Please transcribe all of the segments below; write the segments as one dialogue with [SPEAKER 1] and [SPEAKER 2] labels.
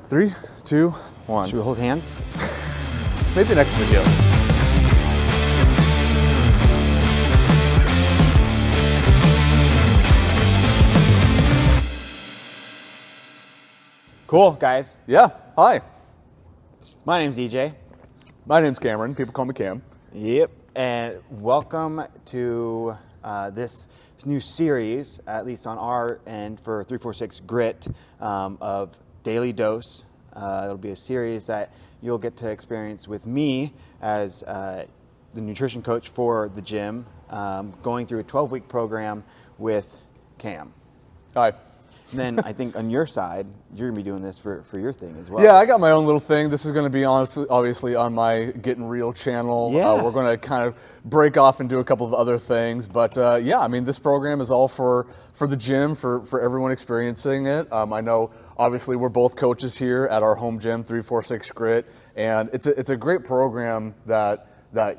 [SPEAKER 1] 3, 2, 1.
[SPEAKER 2] Should we hold hands?
[SPEAKER 1] Maybe next video.
[SPEAKER 2] Cool, guys.
[SPEAKER 1] Yeah, hi.
[SPEAKER 2] My name's EJ.
[SPEAKER 1] My name's Cameron. People call me Cam.
[SPEAKER 2] Yep. And welcome to this new series, at least on our end for 346 Grit, of Daily Dose. It'll be a series that you'll get to experience with me as the nutrition coach for the gym, going through a 12-week program with Cam.
[SPEAKER 1] Hi.
[SPEAKER 2] And then I think on your side, you're gonna be doing this for your thing as well.
[SPEAKER 1] Yeah, I got my own little thing. This is going to be obviously on my Getting Real channel.
[SPEAKER 2] Yeah.
[SPEAKER 1] We're going to kind of break off and do a couple of other things. But yeah, I mean, this program is all for the gym, for everyone experiencing it. I know, obviously, we're both coaches here at our home gym, 346 Grit. And it's a great program that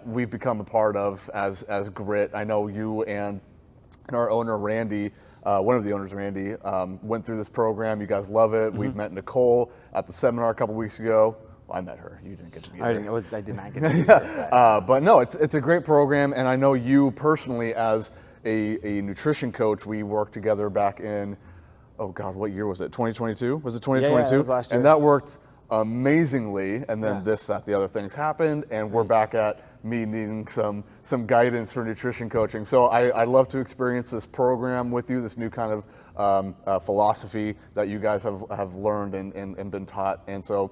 [SPEAKER 1] we've become a part of as Grit. I know you and our owner, Randy, one of the owners, Randy, went through this program. You guys love it. We've met Nicole at the seminar a couple weeks ago. Well, I met her. You didn't get to meet her.
[SPEAKER 2] I did not get to meet her.
[SPEAKER 1] But no, it's a great program. And I know you personally as a nutrition coach. We worked together back in, oh God, what year was it? 2022? Was it 2022?
[SPEAKER 2] Yeah, it was last year.
[SPEAKER 1] And that worked amazingly. And then the other things happened. And we're back at me needing some guidance for nutrition coaching. So I love to experience this program with you, this new kind of philosophy that you guys have learned and been taught. And so,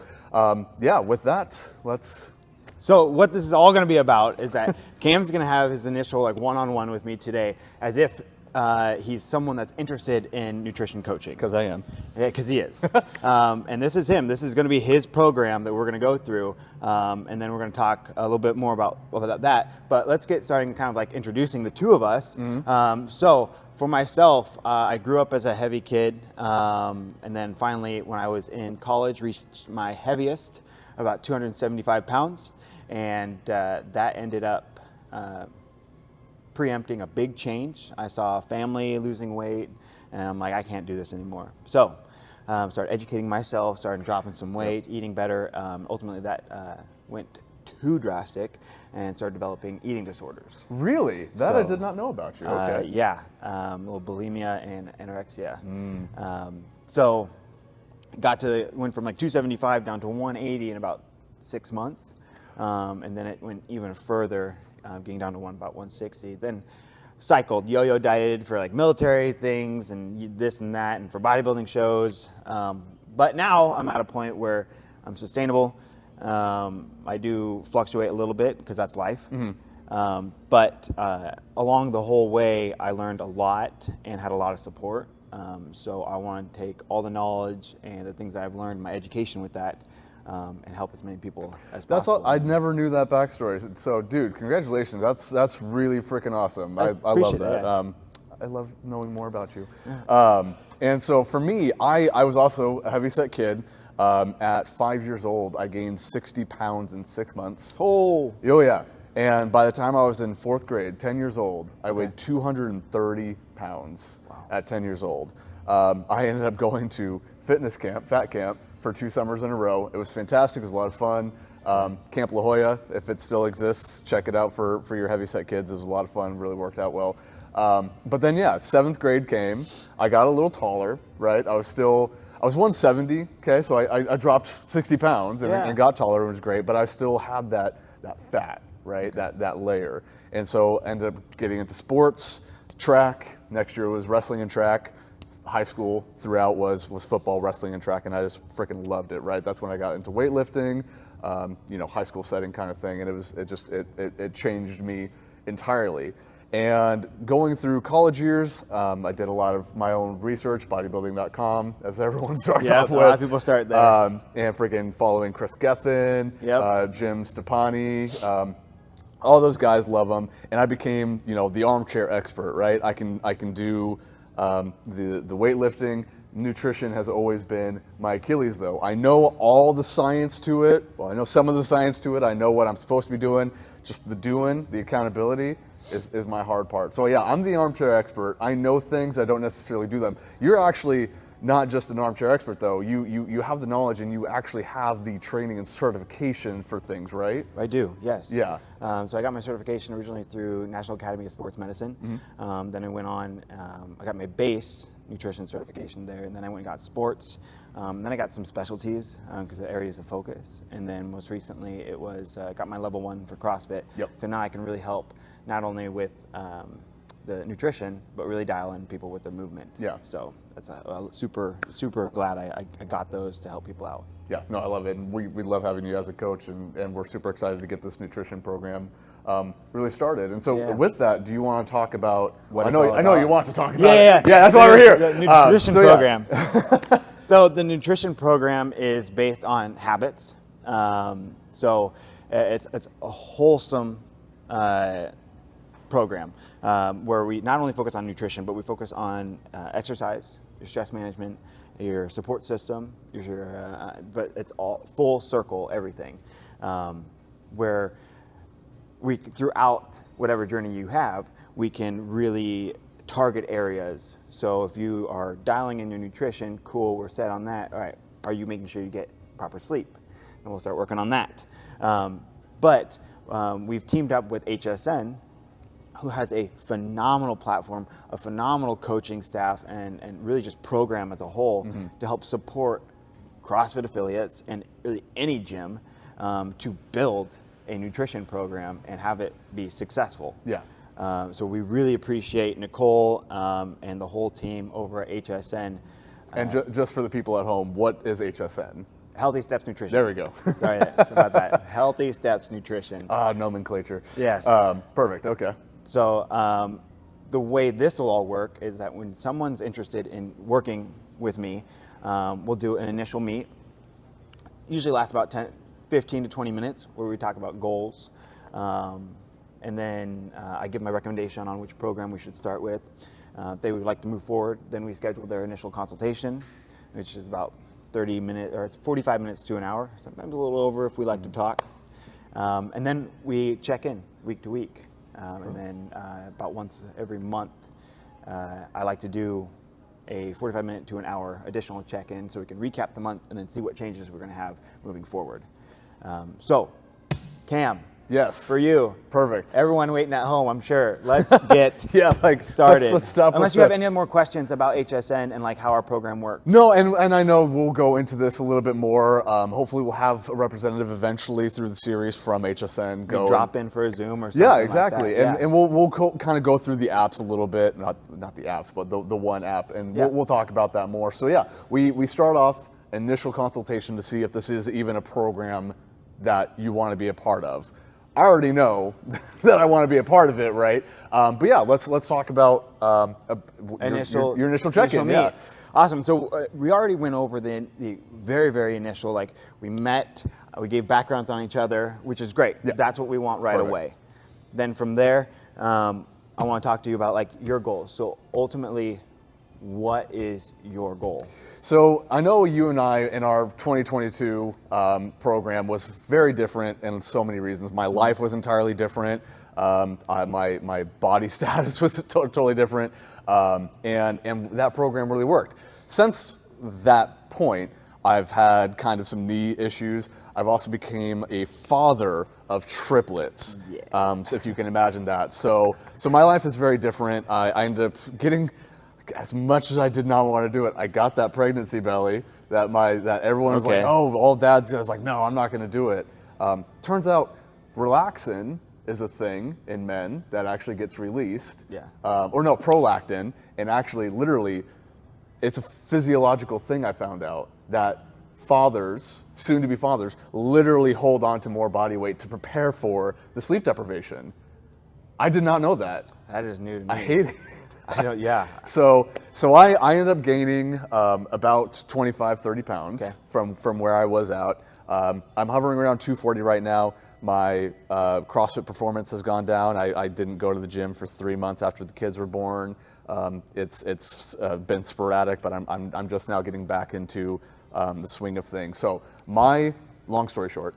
[SPEAKER 1] yeah, with that, let's...
[SPEAKER 2] So what this is all going to be about is that Cam's going to have his initial one-on-one with me today, as if he's someone that's interested in nutrition coaching.
[SPEAKER 1] Because I am.
[SPEAKER 2] Yeah, because he is. And this is him. This is going to be his program that we're going to go through. And then we're going to talk a little bit more about that. But let's get started kind of like introducing the two of us. So for myself, I grew up as a heavy kid. And then finally, when I was in college, reached my heaviest, about 275 pounds. And that ended up preempting a big change. I saw a family losing weight, and I'm like, I can't do this anymore. So started educating myself, started dropping some weight, eating better. Ultimately, that went too drastic and started developing eating disorders.
[SPEAKER 1] Really? That I did not know about you. Okay.
[SPEAKER 2] Yeah, a little bulimia and anorexia. So went from like 275 down to 180 in about 6 months. And then it went even further, getting down to about 160. Then cycled, yo-yo dieted for like military things and this and that, and for bodybuilding shows. But now I'm at a point where I'm sustainable. I do fluctuate a little bit because that's life. But along the whole way, I learned a lot and had a lot of support. So I want to take all the knowledge and the things that I've learned, my education with that, and help as many people as possible.
[SPEAKER 1] That's all. I never knew that backstory. So, dude, congratulations. That's really freaking awesome. I love that.
[SPEAKER 2] Yeah.
[SPEAKER 1] I love knowing more about you. Yeah. And so for me, I was also a heavyset kid. At 5 years old, I gained 60 pounds in 6 months.
[SPEAKER 2] Oh
[SPEAKER 1] yeah. And by the time I was in 4th grade, 10 years old, I weighed 230 pounds at 10 years old. I ended up going to fitness camp, fat camp, for 2 summers in a row. It was fantastic. It was a lot of fun. Camp La Jolla, if it still exists, check it out for your heavyset kids. It was a lot of fun. Really worked out well. But then, yeah, 7th grade came. I got a little taller, right? I was 170, okay? So I dropped 60 pounds and got taller. It was great. But I still had that fat, right? That layer. And so ended up getting into sports, track. Next year was wrestling and track. High school throughout was football, wrestling, and track, and I just freaking loved it, right? That's when I got into weightlifting, high school setting kind of thing, and it changed me entirely. And going through college years, I did a lot of my own research, bodybuilding.com, as everyone starts off with.
[SPEAKER 2] A lot of people start there.
[SPEAKER 1] And freaking following Chris Gethin, Jim Stepani, all those guys, love them. And I became, the armchair expert, right? I can do the weightlifting. Nutrition has always been my Achilles, though. I know all the science to it. Well, I know some of the science to it. I know what I'm supposed to be doing. Just the accountability is my hard part. So yeah, I'm the armchair expert. I know things. I don't necessarily do them. You're actually not just an armchair expert though. You have the knowledge and you actually have the training and certification for things, right?
[SPEAKER 2] I do, yes.
[SPEAKER 1] Yeah.
[SPEAKER 2] So I got my certification originally through National Academy of Sports Medicine. Then I went on, I got my base nutrition certification there, and then I went and got sports. Then I got some specialties because of areas of focus. And then most recently it was, got my level 1 for CrossFit.
[SPEAKER 1] Yep.
[SPEAKER 2] So now I can really help not only with the nutrition, but really dial in people with their movement.
[SPEAKER 1] Yeah.
[SPEAKER 2] So that's super glad I got those to help people out.
[SPEAKER 1] Yeah, no, I love it. And we love having you as a coach, and we're super excited to get this nutrition program really started. And so with that, do you want to talk about what I know you want to talk about
[SPEAKER 2] yeah.
[SPEAKER 1] Yeah, that's why we're here.
[SPEAKER 2] The nutrition program. So the nutrition program is based on habits. So it's a wholesome program where we not only focus on nutrition, but we focus on exercise, your stress management, your support system, but it's all full circle, everything. Where we, throughout whatever journey you have, we can really target areas. So if you are dialing in your nutrition, cool, we're set on that. All right, are you making sure you get proper sleep? And we'll start working on that. But we've teamed up with HSN, who has a phenomenal platform, a phenomenal coaching staff, and really just program as a whole to help support CrossFit affiliates and really any gym to build a nutrition program and have it be successful.
[SPEAKER 1] Yeah.
[SPEAKER 2] So we really appreciate Nicole and the whole team over at HSN.
[SPEAKER 1] And just for the people at home, what is HSN?
[SPEAKER 2] Healthy Steps Nutrition.
[SPEAKER 1] There we go.
[SPEAKER 2] Sorry about that. Healthy Steps Nutrition.
[SPEAKER 1] Nomenclature.
[SPEAKER 2] Yes.
[SPEAKER 1] Perfect. Okay.
[SPEAKER 2] So the way this will all work is that when someone's interested in working with me, we'll do an initial meet. Usually lasts about 15 to 20 minutes where we talk about goals. And then I give my recommendation on which program we should start with. If they would like to move forward, then we schedule their initial consultation, which is about 30 minutes, or it's 45 minutes to an hour, sometimes a little over if we like to talk. And then we check in week to week. And then about once every month, I like to do a 45-minute to an hour additional check-in so we can recap the month and then see what changes we're going to have moving forward. So, Cam.
[SPEAKER 1] Yes.
[SPEAKER 2] For you.
[SPEAKER 1] Perfect.
[SPEAKER 2] Everyone waiting at home, I'm sure. Let's get started.
[SPEAKER 1] Let's stop.
[SPEAKER 2] Unless you have any more questions about HSN and like how our program works.
[SPEAKER 1] No, and I know we'll go into this a little bit more. Hopefully we'll have a representative eventually through the series from HSN.
[SPEAKER 2] Go drop in for a Zoom or something.
[SPEAKER 1] Yeah, exactly.
[SPEAKER 2] Like that.
[SPEAKER 1] And we'll kind of go through the apps a little bit. Not the apps, but the one app. And we'll talk about that more. So yeah, we start off initial consultation to see if this is even a program that you want to be a part of. I already know that I want to be a part of it, right? But yeah, let's talk about your initial check-in. Yeah,
[SPEAKER 2] awesome. So we already went over the very, very initial. Like we met, we gave backgrounds on each other, which is great. Yeah. That's what we want right away. Then from there, I want to talk to you about like your goals. So ultimately, what is your goal?
[SPEAKER 1] So I know you and I in our 2022 program was very different in so many reasons. My life was entirely different. My body status was totally different, and that program really worked. Since that point, I've had kind of some knee issues. I've also became a father of triplets, so if you can imagine that. So my life is very different. I ended up getting, as much as I did not want to do it, I got that pregnancy belly that everyone was like, oh, all dads. I was like, no, I'm not going to do it. Turns out relaxin is a thing in men that actually gets released. Prolactin, and actually literally it's a physiological thing I found out that fathers, soon to be fathers, literally hold on to more body weight to prepare for the sleep deprivation. I did not know that.
[SPEAKER 2] That is new to me.
[SPEAKER 1] I hate it.
[SPEAKER 2] I don't, yeah.
[SPEAKER 1] So I ended up gaining about 25, 30 pounds from where I was out. I'm hovering around 240 right now. My CrossFit performance has gone down. I didn't go to the gym for 3 months after the kids were born. It's been sporadic, but I'm just now getting back into the swing of things. So long story short,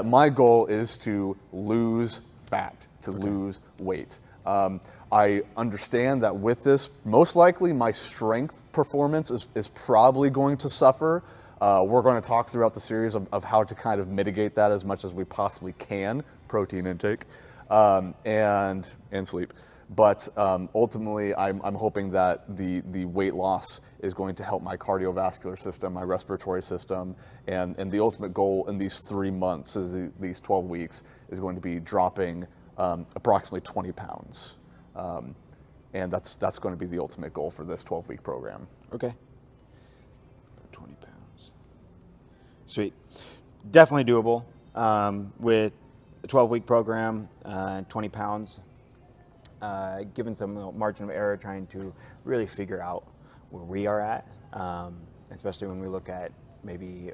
[SPEAKER 1] my goal is to lose fat, lose weight. I understand that with this, most likely my strength performance is probably going to suffer. We're going to talk throughout the series of how to kind of mitigate that as much as we possibly can, protein intake, and sleep. But ultimately, I'm hoping that the weight loss is going to help my cardiovascular system, my respiratory system, and the ultimate goal in these 3 months, these 12 weeks, is going to be dropping approximately 20 pounds. And that's going to be the ultimate goal for this 12-week program.
[SPEAKER 2] Okay. 20 pounds. Sweet. Definitely doable with a 12-week program, 20 pounds. Given some margin of error, trying to really figure out where we are at, especially when we look at maybe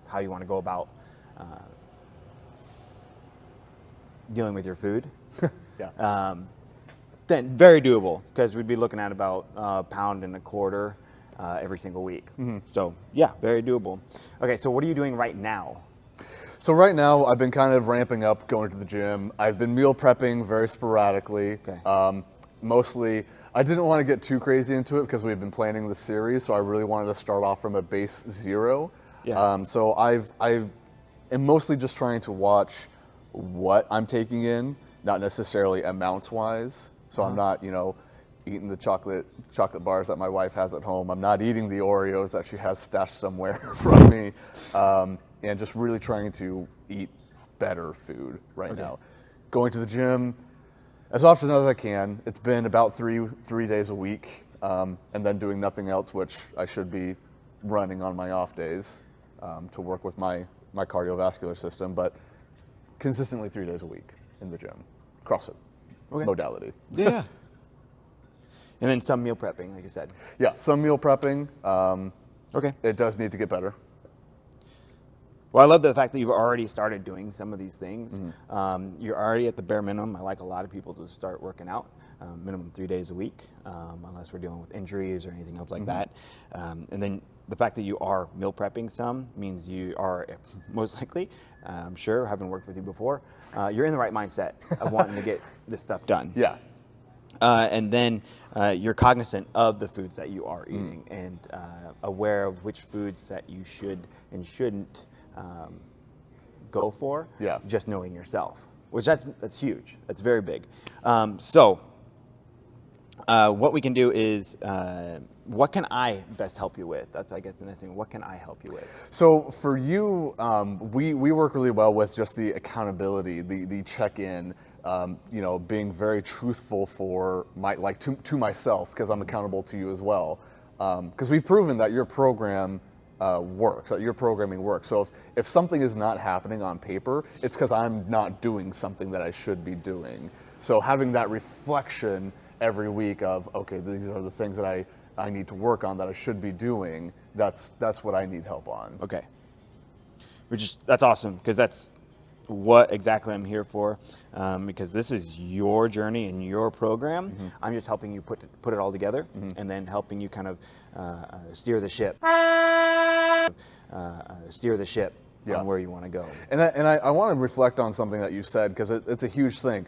[SPEAKER 2] how you want to go about dealing with your food.
[SPEAKER 1] Yeah.
[SPEAKER 2] Then very doable, because we'd be looking at about a pound and a quarter every single week. So yeah, very doable. Okay, so what are you doing right now?
[SPEAKER 1] So right now, I've been kind of ramping up, going to the gym. I've been meal prepping very sporadically.
[SPEAKER 2] Okay.
[SPEAKER 1] Mostly, I didn't want to get too crazy into it because we've been planning the series, so I really wanted to start off from a base 0.
[SPEAKER 2] Yeah.
[SPEAKER 1] So I am mostly just trying to watch what I'm taking in, not necessarily amounts-wise. So I'm not, eating the chocolate bars that my wife has at home. I'm not eating the Oreos that she has stashed somewhere from me. And just really trying to eat better food right now. Going to the gym as often as I can. It's been about three days a week, and then doing nothing else, which I should be running on my off days to work with my cardiovascular system, but consistently 3 days a week in the gym. CrossFit modality.
[SPEAKER 2] Yeah. And then some meal prepping, like you said.
[SPEAKER 1] Yeah, some meal prepping.
[SPEAKER 2] Okay.
[SPEAKER 1] It does need to get better.
[SPEAKER 2] Well, I love the fact that you've already started doing some of these things. You're already at the bare minimum. I like a lot of people to start working out, minimum 3 days a week, unless we're dealing with injuries or anything else like that. And then the fact that you are meal prepping some means you are most likely, I'm sure, having worked with you before, you're in the right mindset of wanting to get this stuff done.
[SPEAKER 1] Yeah.
[SPEAKER 2] And then you're cognizant of the foods that you are eating and aware of which foods that you should and shouldn't go for.
[SPEAKER 1] Yeah.
[SPEAKER 2] Just knowing yourself, which that's huge. That's very big. So what we can do is, what can I best help you with? That's, I guess, the next thing. What can I help you with?
[SPEAKER 1] So for you, we work really well with just the accountability, the check-in, being very truthful for to myself, because I'm accountable to you as well. Because we've proven that your program works, that your programming works. So if something is not happening on paper, it's because I'm not doing something that I should be doing. So having that reflection every week of, okay, these are the things that I need to work on, that I should be doing, that's what I need help on.
[SPEAKER 2] Okay. That's awesome, because that's what exactly I'm here for, because this is your journey and your program. I'm just helping you put it all together, and then helping you kind of steer the ship. On where you want to go.
[SPEAKER 1] And I want to reflect on something that you said, because it's a huge thing.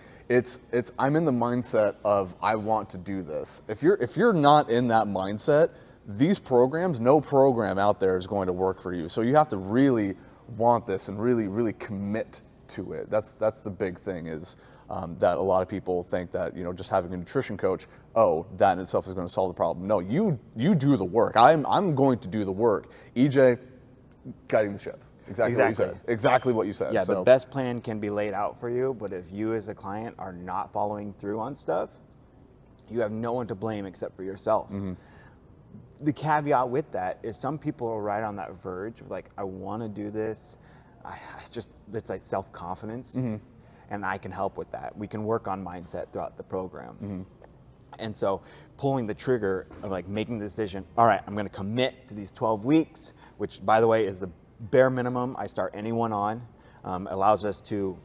[SPEAKER 1] I'm in the mindset of, I want to do this. If you're not in that mindset, these programs, no program out there is going to work for you. So you have to really want this and really, really commit to it. That's the big thing, is that a lot of people think that, just having a nutrition coach, that in itself is going to solve the problem. No, you do the work. I'm going to do the work. EJ, guiding the ship. Exactly what you said. Exactly what you said.
[SPEAKER 2] Yeah, the best plan can be laid out for you, but if you as a client are not following through on stuff, you have no one to blame except for yourself. The caveat with that is some people are right on that verge of like, I want to do this. It's like self-confidence, and I can help with that. We can work on mindset throughout the program. And so pulling the trigger of like making the decision, all right, I'm going to commit to these 12 weeks, which, by the way, is the bare minimum I start anyone on. Allows us to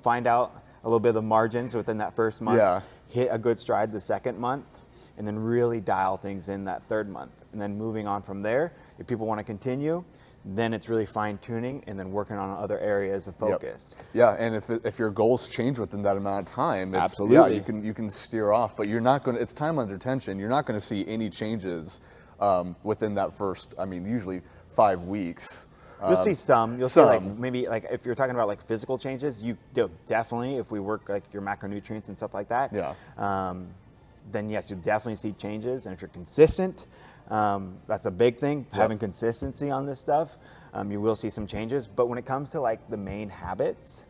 [SPEAKER 2] find out a little bit of the margins within that first month, hit a good stride the second month, and then really dial things in that third month. And then moving on from there, if people want to continue, then it's really fine tuning and then working on other areas of focus.
[SPEAKER 1] Yeah, and if your goals change within that amount of time, it's,
[SPEAKER 2] Absolutely.
[SPEAKER 1] yeah, you can steer off, but you're not going to, it's time under tension. You're not going to see any changes within that first, I mean, usually 5 weeks.
[SPEAKER 2] You'll see some. You'll see like maybe like if you're talking about like physical changes, you'll definitely, if we work like your macronutrients and stuff like that.
[SPEAKER 1] Yeah.
[SPEAKER 2] Then yes, you'll definitely see changes. And if you're consistent, that's a big thing.
[SPEAKER 1] Yep.
[SPEAKER 2] Having consistency on this stuff, you will see some changes. But when it comes to like the main habits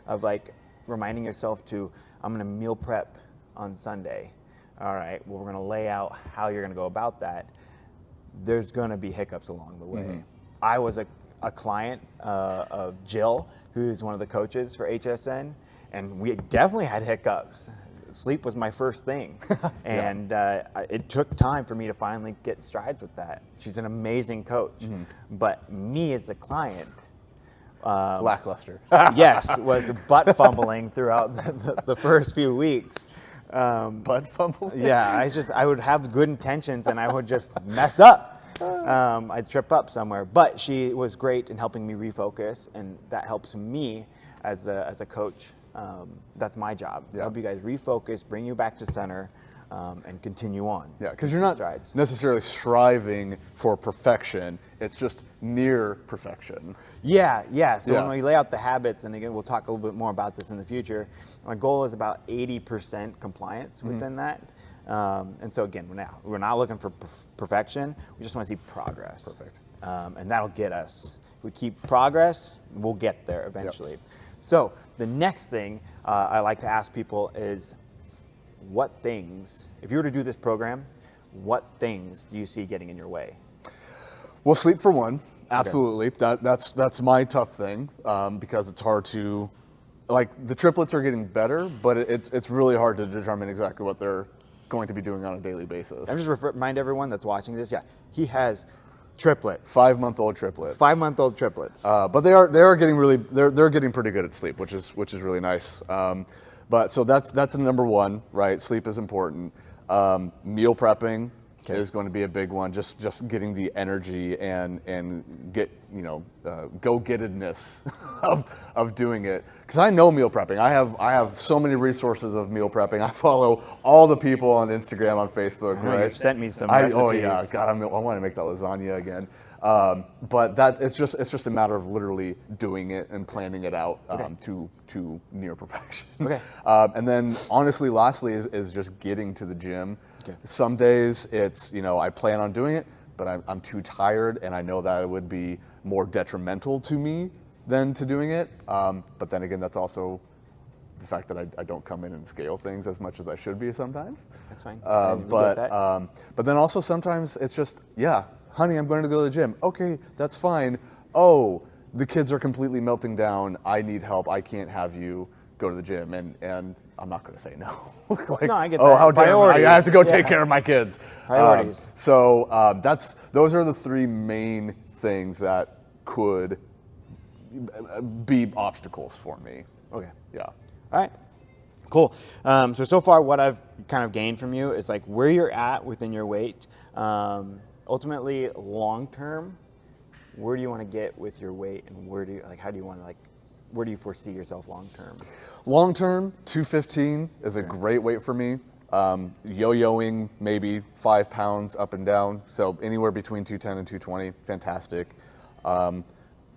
[SPEAKER 2] of like reminding yourself to, I'm going to meal prep on Sunday. All right. Well, we're going to lay out how you're going to go about that. There's going to be hiccups along the way.
[SPEAKER 1] Mm-hmm.
[SPEAKER 2] I was a client of Jill, who's one of the coaches for HSN, and we definitely had hiccups. Sleep was my first thing, and it took time for me to finally get strides with that. She's an amazing coach, but me as the client,
[SPEAKER 1] lackluster.
[SPEAKER 2] yes, was butt fumbling throughout the first few weeks.
[SPEAKER 1] Butt fumbling?
[SPEAKER 2] Yeah, I would have good intentions and I would just mess up. I'd trip up somewhere, but she was great in helping me refocus, and that helps me as a coach. That's my job.
[SPEAKER 1] Yeah.
[SPEAKER 2] Help you guys refocus, bring you back to center, and continue on.
[SPEAKER 1] Yeah, because you're not
[SPEAKER 2] strides.
[SPEAKER 1] necessarily striving for perfection. It's just near perfection.
[SPEAKER 2] Yeah. So
[SPEAKER 1] Yeah.
[SPEAKER 2] when we lay out the habits, and again, we'll talk a little bit more about this in the future, my goal is about 80% compliance within that. And so again, we're not looking for perfection. We just want to see progress.
[SPEAKER 1] Perfect.
[SPEAKER 2] And that'll get us. If we keep progress, we'll get there eventually. Yep. So the next thing I like to ask people is, what things, if you were to do this program, what things do you see getting in your way?
[SPEAKER 1] Well, sleep for one, absolutely. Okay. That's my tough thing, because it's hard to, like, the triplets are getting better, but it's really hard to determine exactly what they're going to be doing on a daily basis.
[SPEAKER 2] I'm just remind everyone that's watching this. Yeah, he has triplets.
[SPEAKER 1] 5-month-old triplets.
[SPEAKER 2] 5-month-old triplets.
[SPEAKER 1] But they are getting they're getting pretty good at sleep, which is really nice. But so that's number one, right? Sleep is important. Meal prepping is going to be a big one. Just getting the energy and get go-gettedness of doing it. Because I know meal prepping. I have so many resources of meal prepping. I follow all the people on Instagram, on Facebook. Right?
[SPEAKER 2] You've sent me some recipes.
[SPEAKER 1] Oh yeah, God, I want to make that lasagna again. But that it's just a matter of literally doing it and planning it out to near perfection.
[SPEAKER 2] Okay.
[SPEAKER 1] And then honestly, lastly is just getting to the gym. Okay. Some days it's I plan on doing it, but I'm too tired, and I know that it would be more detrimental to me than to doing it. But then again, that's also the fact that I don't come in and scale things as much as I should be sometimes.
[SPEAKER 2] That's fine.
[SPEAKER 1] But then also sometimes it's just, honey, I'm going to go to the gym. Okay, that's fine. Oh, the kids are completely melting down. I need help. I can't have you go to the gym. And I'm not going to say no.
[SPEAKER 2] No, I get that.
[SPEAKER 1] Oh, how dare I have to go take care of my kids.
[SPEAKER 2] Priorities.
[SPEAKER 1] Those are the three main things that could be obstacles for me.
[SPEAKER 2] Okay.
[SPEAKER 1] Yeah.
[SPEAKER 2] All right. Cool. So far what I've kind of gained from you is like where you're at within your weight. Ultimately, long term, where do you want to get with your weight, and where do you foresee yourself long term?
[SPEAKER 1] Long term, 215 is a great weight for me. Yo-yoing maybe 5 pounds up and down, so anywhere between 210 and 220, fantastic.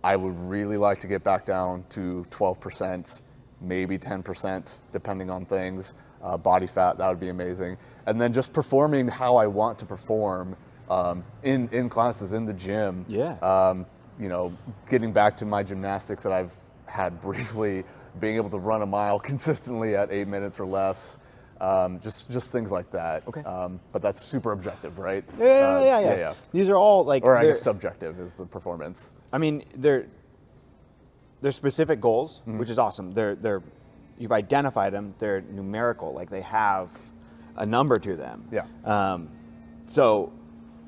[SPEAKER 1] I would really like to get back down to 12%, maybe 10%, depending on things. Body fat, that would be amazing. And then just performing how I want to perform in classes, in the gym.
[SPEAKER 2] Yeah.
[SPEAKER 1] Getting back to my gymnastics that I've had briefly, being able to run a mile consistently at 8 minutes or less. Just things like that. Okay. But that's super objective, right?
[SPEAKER 2] Yeah. These are all like,
[SPEAKER 1] or I guess subjective is the performance.
[SPEAKER 2] I mean, they're specific goals, which is awesome. You've identified them. They're numerical, like they have a number to them.
[SPEAKER 1] Yeah.
[SPEAKER 2] So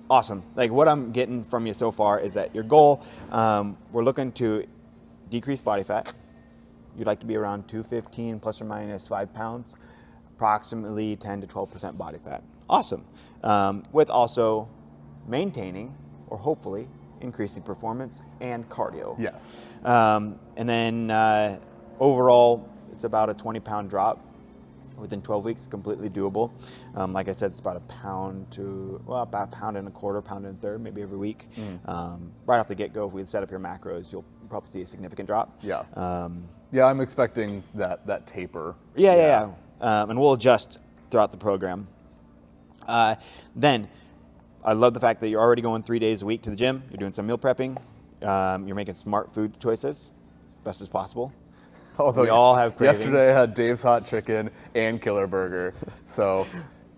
[SPEAKER 2] awesome. Like what I'm getting from you so far is that your goal, we're looking to decrease body fat. You'd like to be around 215 plus or minus 5 pounds, approximately 10 to 12% body fat. Awesome. With also maintaining or hopefully increasing performance and cardio.
[SPEAKER 1] Yes.
[SPEAKER 2] And then overall, it's about a 20-pound drop within 12 weeks, completely doable. Like I said, it's about about a pound and a quarter, pound and a third, maybe every week. Right off the get-go, if we set up your macros, you'll probably see a significant drop.
[SPEAKER 1] Yeah. Yeah, I'm expecting that taper.
[SPEAKER 2] Yeah. And we'll adjust throughout the program. Then, I love the fact that you're already going 3 days a week to the gym. You're doing some meal prepping. You're making smart food choices, best as possible.
[SPEAKER 1] Although
[SPEAKER 2] we all have cravings.
[SPEAKER 1] Yesterday I had Dave's Hot Chicken and Killer Burger. So,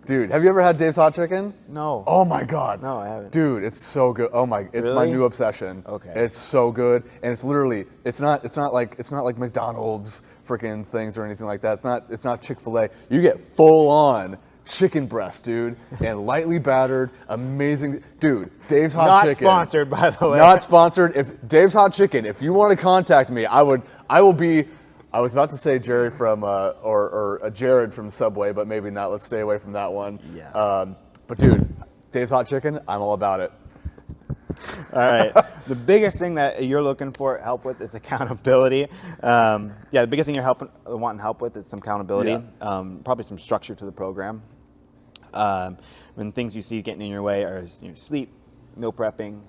[SPEAKER 1] dude, have you ever had Dave's Hot Chicken?
[SPEAKER 2] No.
[SPEAKER 1] Oh my God.
[SPEAKER 2] No, I haven't.
[SPEAKER 1] Dude, it's so good. Oh my, it's my
[SPEAKER 2] Really?
[SPEAKER 1] new obsession.
[SPEAKER 2] Okay.
[SPEAKER 1] It's so good, and it's literally, it's not like McDonald's freaking things or anything like that. It's not Chick-fil-A. You get full on chicken breast, dude, and lightly battered, amazing, dude. Dave's Hot Chicken.
[SPEAKER 2] Not sponsored, by the way.
[SPEAKER 1] Not sponsored. If Dave's Hot Chicken, if you want to contact me, I will be. I was about to say Jerry from or Jared from Subway, but maybe not. Let's stay away from that one.
[SPEAKER 2] Yeah.
[SPEAKER 1] But dude, Dave's Hot Chicken, I'm all about it.
[SPEAKER 2] All right. The biggest thing that you're looking for help with is accountability. The biggest thing you're wanting help with is some accountability.
[SPEAKER 1] Yeah.
[SPEAKER 2] Probably some structure to the program. When things you see getting in your way are sleep, meal prepping,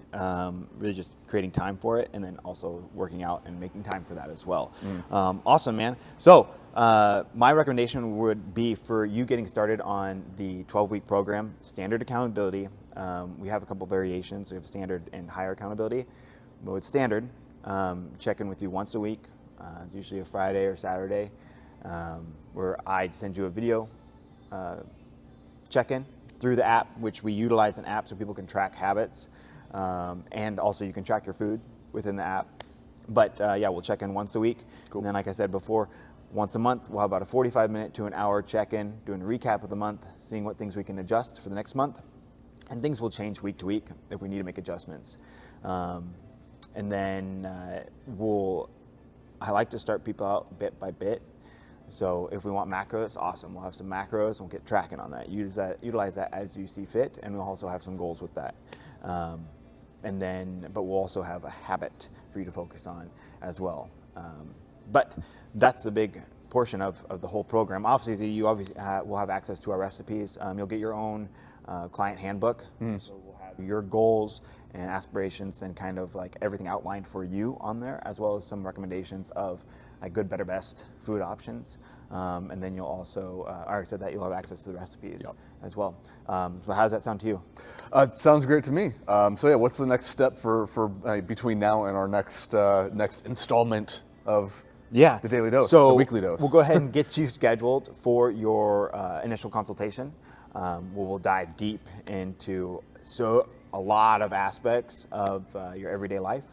[SPEAKER 2] really just creating time for it, and then also working out and making time for that as well. Awesome, man. So my recommendation would be for you getting started on the 12-week program, standard accountability. We have a couple variations. We have standard and higher accountability. But with standard, check in with you once a week, usually a Friday or Saturday, where I send you a video check-in through the app, which we utilize an app so people can track habits, and also you can track your food within the app. But we'll check in once a week. Cool. And then, like I said before, once a month, we'll have about a 45-minute to an hour check-in, doing a recap of the month, seeing what things we can adjust for the next month. And things will change week to week if we need to make adjustments. And then I like to start people out bit by bit. So if we want macros, awesome. We'll have some macros and we'll get tracking on that. Utilize that as you see fit, and we'll also have some goals with that. But we'll also have a habit for you to focus on as well. But that's the big portion of the whole program. Obviously, you will have access to our recipes. You'll get your own client handbook. So we'll have your goals and aspirations and kind of like everything outlined for you on there, as well as some recommendations of good, better, best food options. And then you'll also, I already said that, you'll have access to the recipes as well. So how does that sound to you?
[SPEAKER 1] Sounds great to me. What's the next step for between now and our next installment of the daily dose,
[SPEAKER 2] so
[SPEAKER 1] the weekly dose?
[SPEAKER 2] We'll go ahead and get you scheduled for your initial consultation. We'll dive deep into a lot of aspects of your everyday life.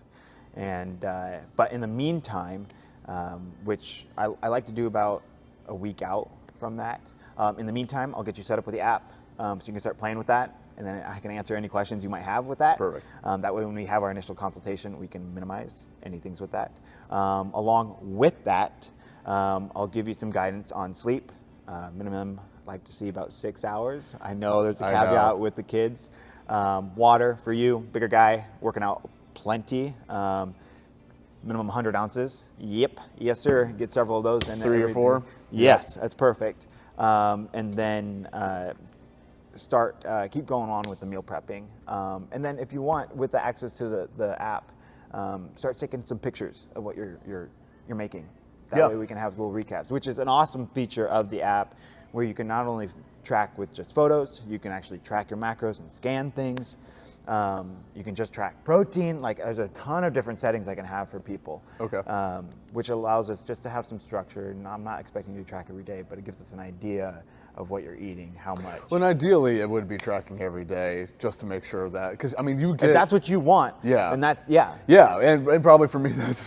[SPEAKER 2] But in the meantime, which I like to do about a week out from that. In the meantime, I'll get you set up with the app so you can start playing with that, and then I can answer any questions you might have with that.
[SPEAKER 1] Perfect.
[SPEAKER 2] That way when we have our initial consultation, we can minimize any things with that. Along with that, I'll give you some guidance on sleep. Minimum, like to see about 6 hours. I know there's a caveat with the kids. Water for you, bigger guy, working out plenty. Minimum 100 ounces. Yep. Yes, sir. Get several of those in there.
[SPEAKER 1] 3 or 4?
[SPEAKER 2] Yes, that's perfect. And then keep going on with the meal prepping. And then if you want, with the access to the app, start taking some pictures of what you're making. That way we can have little recaps, which is an awesome feature of the app, where you can not only track with just photos, you can actually track your macros and scan things. You can just track protein. Like, there's a ton of different settings I can have for people.
[SPEAKER 1] Okay.
[SPEAKER 2] Which allows us just to have some structure. And I'm not expecting you to track every day, but it gives us an idea of what you're eating, how much.
[SPEAKER 1] Well, and ideally, it would be tracking every day just to make sure that, because I mean, you get.
[SPEAKER 2] If that's what you want.
[SPEAKER 1] Yeah.
[SPEAKER 2] And that's
[SPEAKER 1] Yeah, and probably for me, that's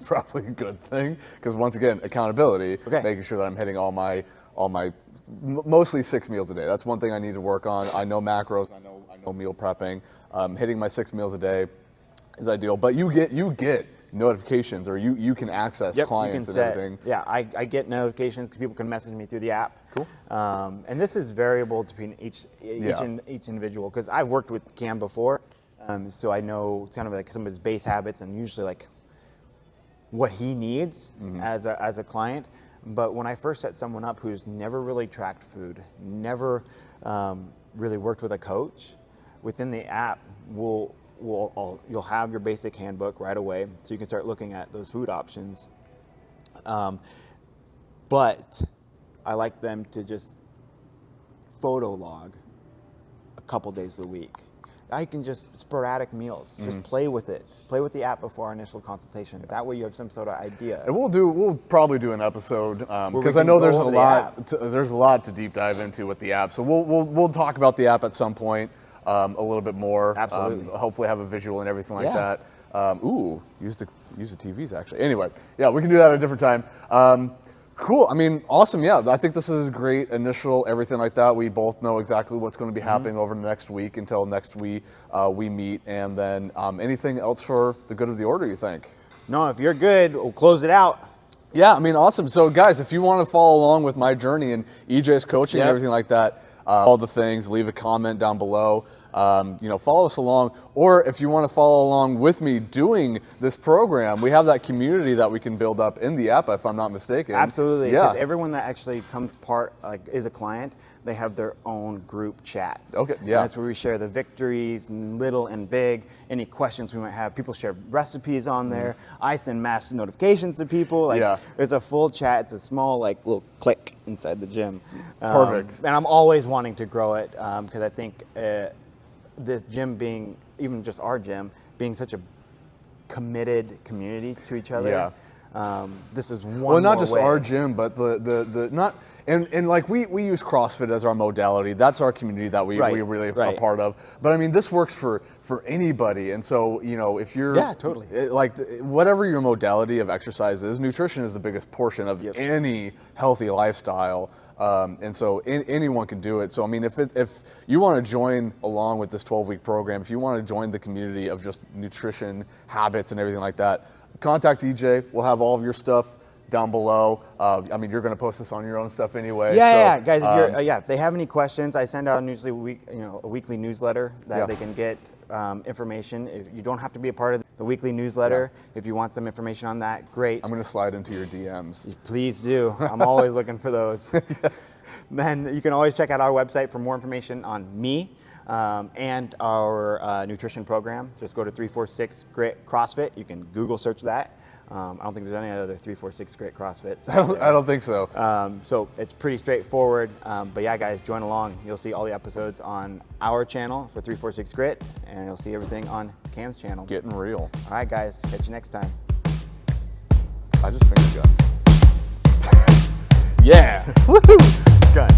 [SPEAKER 1] probably a good thing, because once again, accountability, making sure that I'm hitting all my mostly 6 meals a day. That's one thing I need to work on. I know macros, I know meal prepping. Hitting my 6 meals a day is ideal, but you get notifications, or you can access clients and everything.
[SPEAKER 2] Yeah, I get notifications because people can message me through the app.
[SPEAKER 1] Cool.
[SPEAKER 2] And this is variable between each individual, because I've worked with Cam before. So I know kind of like some of his base habits and usually like what he needs as a client. But when I first set someone up who's never really tracked food, never really worked with a coach, within the app, you'll have your basic handbook right away, so you can start looking at those food options. But I like them to just photo log a couple days of the week. I can just sporadic meals, just play with it. Play with the app before our initial consultation. That way you have some sort of idea.
[SPEAKER 1] And we'll probably do an episode because I know there's a lot to deep dive into with the app. So we'll talk about the app at some point a little bit more.
[SPEAKER 2] Absolutely.
[SPEAKER 1] Hopefully have a visual and everything like that. Use the TVs actually. Anyway, yeah, we can do that at a different time. Cool. I mean, awesome. Yeah, I think this is great initial, everything like that. We both know exactly what's going to be happening over the next week until next we meet. And then anything else for the good of the order, you think?
[SPEAKER 2] No, if you're good, we'll close it out.
[SPEAKER 1] Yeah, I mean, awesome. So guys, if you want to follow along with my journey and EJ's coaching and everything like that, all the things, leave a comment down below. Follow us along, or if you want to follow along with me doing this program, we have that community that we can build up in the app, if I'm not mistaken.
[SPEAKER 2] Absolutely.
[SPEAKER 1] Yeah.
[SPEAKER 2] Everyone that actually comes is a client, they have their own group chat.
[SPEAKER 1] Okay. Yeah.
[SPEAKER 2] And that's where we share the victories, little and big, any questions we might have. People share recipes on there. I send mass notifications to people. It's a full chat. It's a small little click inside the gym.
[SPEAKER 1] Perfect.
[SPEAKER 2] And I'm always wanting to grow it because I think this gym being, even just our gym, being such a committed community to each other.
[SPEAKER 1] Yeah.
[SPEAKER 2] This is one
[SPEAKER 1] Well, not
[SPEAKER 2] more
[SPEAKER 1] just
[SPEAKER 2] way.
[SPEAKER 1] our gym, but the not and like we use CrossFit as our modality. That's our community that we really are a part of. But I mean, this works for anybody. And so if you're
[SPEAKER 2] totally
[SPEAKER 1] whatever your modality of exercise is, nutrition is the biggest portion of any healthy lifestyle. And so anyone can do it. So I mean, if you want to join along with this 12-week program, if you want to join the community of just nutrition habits and everything like that, contact EJ. We'll have all of your stuff down below. I mean, you're going to post this on your own stuff anyway.
[SPEAKER 2] Yeah, guys. If they have any questions, I send out usually a weekly newsletter that they can get information. You don't have to be a part of the weekly newsletter. If you want some information on that, great.
[SPEAKER 1] I'm going to slide into your DMs.
[SPEAKER 2] Please do. I'm always looking for those. Then you can always check out our website for more information on me and our nutrition program. Just go to 346 Grit CrossFit. You can Google search that. I don't think there's any other 346 Grit CrossFit.
[SPEAKER 1] I don't think so.
[SPEAKER 2] So it's pretty straightforward. But yeah, guys, join along. You'll see all the episodes on our channel for 346 Grit, and you'll see everything on Cam's channel.
[SPEAKER 1] Getting real.
[SPEAKER 2] All right, guys. Catch you next time.
[SPEAKER 1] I just finger gun.
[SPEAKER 2] Yeah. Woohoo. Gun.